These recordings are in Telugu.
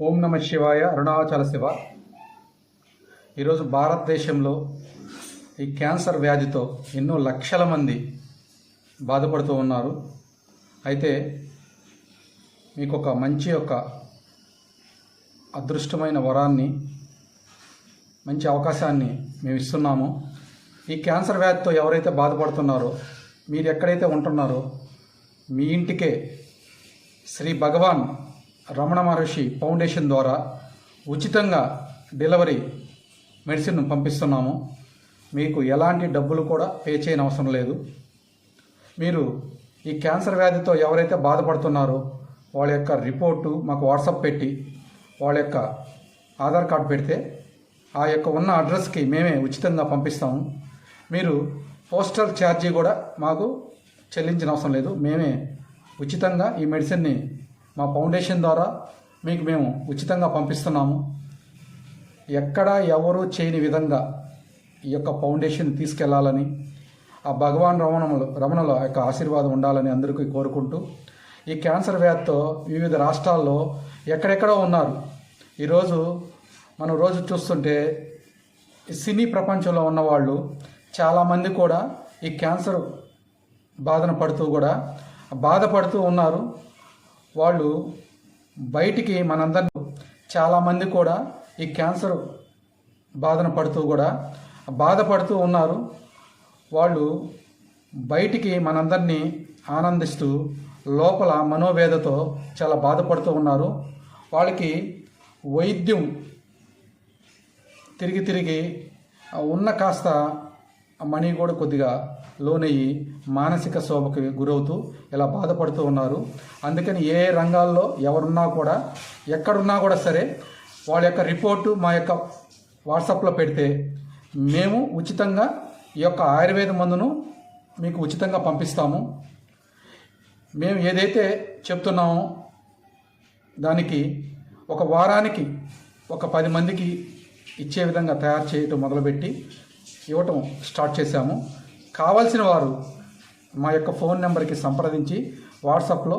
ఓం నమ శివాయ. అరుణాచల శివ. ఈరోజు భారతదేశంలో ఈ క్యాన్సర్ వ్యాధితో ఎన్నో లక్షల మంది బాధపడుతూ ఉన్నారు. అయితే మీకు ఒక మంచి అదృష్టమైన వరాన్ని, మంచి అవకాశాన్ని మేము ఇస్తున్నాము. ఈ క్యాన్సర్ వ్యాధితో ఎవరైతే బాధపడుతున్నారో, మీరు ఎక్కడైతే ఉంటున్నారో మీ ఇంటికే శ్రీ భగవాన్ రమణ మహర్షి ఫౌండేషన్ ద్వారా ఉచితంగా డెలివరీ మెడిసిన్ పంపిస్తున్నాము. మీకు ఎలాంటి డబ్బులు కూడా పే చేయని అవసరం లేదు. మీరు ఈ క్యాన్సర్ వ్యాధితో ఎవరైతే బాధపడుతున్నారో వాళ్ళ యొక్క రిపోర్టు మాకు వాట్సాప్ పెట్టి వాళ్ళ యొక్క ఆధార్ కార్డు పెడితే ఆ యొక్క ఉన్న అడ్రస్కి మేమే ఉచితంగా పంపిస్తాము. మీరు పోస్టల్ ఛార్జీ కూడా మాకు చెల్లించిన అవసరం లేదు. మేమే ఉచితంగా ఈ మెడిసిన్ని మా ఫౌండేషన్ ద్వారా మీకు మేము ఉచితంగా పంపిస్తున్నాము. ఎక్కడా ఎవరు చేయని విధంగా ఈ యొక్క ఫౌండేషన్ తీసుకెళ్లాలని, ఆ భగవాన్ రమణుల యొక్క ఆశీర్వాదం ఉండాలని అందరికీ కోరుకుంటూ, ఈ క్యాన్సర్ వ్యాధితో వివిధ రాష్ట్రాల్లో ఎక్కడెక్కడో ఉన్నారు. ఈరోజు మనం రోజు చూస్తుంటే సినీ ప్రపంచంలో ఉన్నవాళ్ళు చాలామంది కూడా ఈ క్యాన్సర్ బాధపడుతూ ఉన్నారు. వాళ్ళు బయటికి మనందరూ చాలామంది కూడా ఈ క్యాన్సర్ బాధపడుతూ ఉన్నారు. వాళ్ళు బయటికి మనందరినీ ఆనందిస్తూ లోపల మనోవేదతో చాలా బాధపడుతూ ఉన్నారు. వాళ్ళకి వైద్యం తిరిగి ఉన్న కాస్త మనీ కూడా కొద్దిగా లోనయ్యి మానసిక శోభకి గురవుతూ ఇలా బాధపడుతూ ఉన్నారు. అందుకని ఏ రంగాల్లో ఎవరున్నా కూడా, ఎక్కడున్నా కూడా సరే, వాళ్ళ యొక్క రిపోర్టు మా యొక్క వాట్సాప్లో పెడితే మేము ఉచితంగా ఈ యొక్క ఆయుర్వేద మందును మీకు ఉచితంగా పంపిస్తాము. మేము ఏదైతే చెప్తున్నామో దానికి ఒక వారానికి 10 మందికి ఇచ్చే విధంగా తయారు చేయటం మొదలుపెట్టి ఇవ్వటం స్టార్ట్ చేశాము. కావాల్సిన వారు మా యొక్క ఫోన్ నెంబర్కి సంప్రదించి వాట్సాప్లో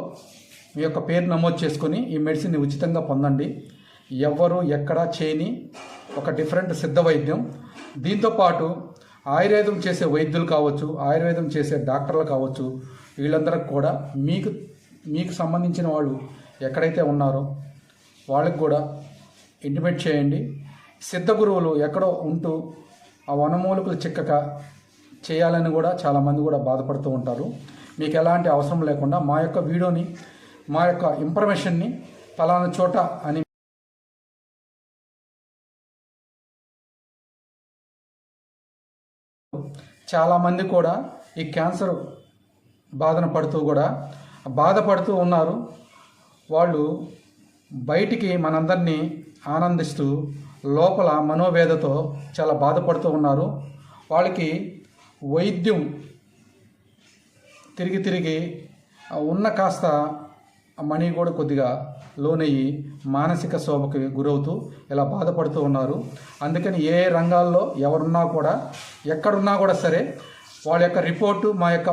మీ యొక్క పేరు నమోదు చేసుకొని ఈ మెడిసిన్ని ఉచితంగా పొందండి. ఎవ్వరూ ఎక్కడా చేయని ఒక డిఫరెంట్ సిద్ధ వైద్యం. దీంతోపాటు ఆయుర్వేదం చేసే వైద్యులు కావచ్చు, ఆయుర్వేదం చేసే డాక్టర్లు కావచ్చు, వీళ్ళందరికీ కూడా మీకు సంబంధించిన వాళ్ళు ఎక్కడైతే ఉన్నారో వాళ్ళకి కూడా ఇంటిమేట్ చేయండి. సిద్ధ గురువులు ఎక్కడో ఉంటూ ఆ వనమూలికలు చిక్కక చేయాలని కూడా చాలామంది కూడా బాధపడుతూ ఉంటారు. మీకు ఎలాంటి అవసరం లేకుండా మా యొక్క వీడియోని, మా యొక్క ఇన్ఫర్మేషన్ని ఫలానా చోట అని చాలామంది కూడా ఈ క్యాన్సర్ బాధపడుతూ ఉన్నారు. వాళ్ళు బయటికి మనందరినీ ఆనందిస్తూ లోపల మనోవేదతో చాలా బాధపడుతూ ఉన్నారు. వాళ్ళకి వైద్యం తిరిగి ఉన్న కాస్త మనీ కూడా కొద్దిగా లోనయ్యి మానసిక శోభకి గురవుతూ ఇలా బాధపడుతూ ఉన్నారు. అందుకని ఏ రంగాల్లో ఎవరున్నా కూడా, ఎక్కడున్నా కూడా సరే, వాళ్ళ యొక్క రిపోర్టు మా యొక్క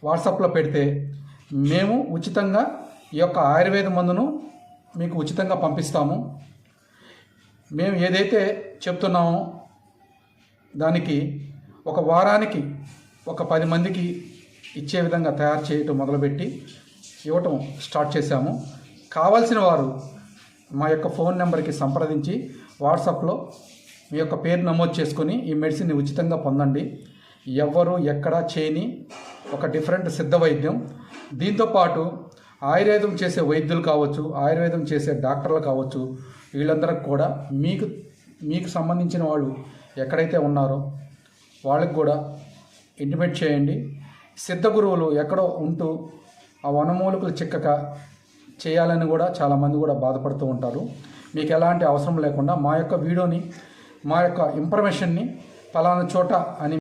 వాట్సాప్లో పెడితే మేము ఉచితంగా ఈ యొక్క ఆయుర్వేద మందును మీకు ఉచితంగా పంపిస్తాము. మేము ఏదైతే చెప్తున్నామో దానికి ఒక వారానికి 10 మందికి ఇచ్చే విధంగా తయారు చేయటం మొదలుపెట్టి ఇవ్వటం స్టార్ట్ చేశాము. కావాల్సిన వారు మా యొక్క ఫోన్ నెంబర్కి సంప్రదించి వాట్సాప్లో మీ యొక్క పేరు నమోదు చేసుకొని ఈ మెడిసిన్ని ఉచితంగా పొందండి. ఎవ్వరూ ఎక్కడా చేయని ఒక డిఫరెంట్ సిద్ధ వైద్యం. దీంతోపాటు ఆయుర్వేదం చేసే వైద్యులు కావచ్చు, ఆయుర్వేదం చేసే డాక్టర్లు కావచ్చు, వీళ్ళందరికీ కూడా మీకు సంబంధించిన వాళ్ళు ఎక్కడైతే ఉన్నారో వాళ్ళకి కూడా ఇంటిమేట్ చేయండి. సిద్ధ గురువులు ఎక్కడో ఉంటూ ఆ వనమూలికలు చిక్కక చేయాలని కూడా చాలామంది కూడా బాధపడుతూ ఉంటారు. మీకు ఎలాంటి అవసరం లేకుండా మా యొక్క వీడియోని, మా యొక్క ఇన్ఫర్మేషన్ని ఫలానా చోట అని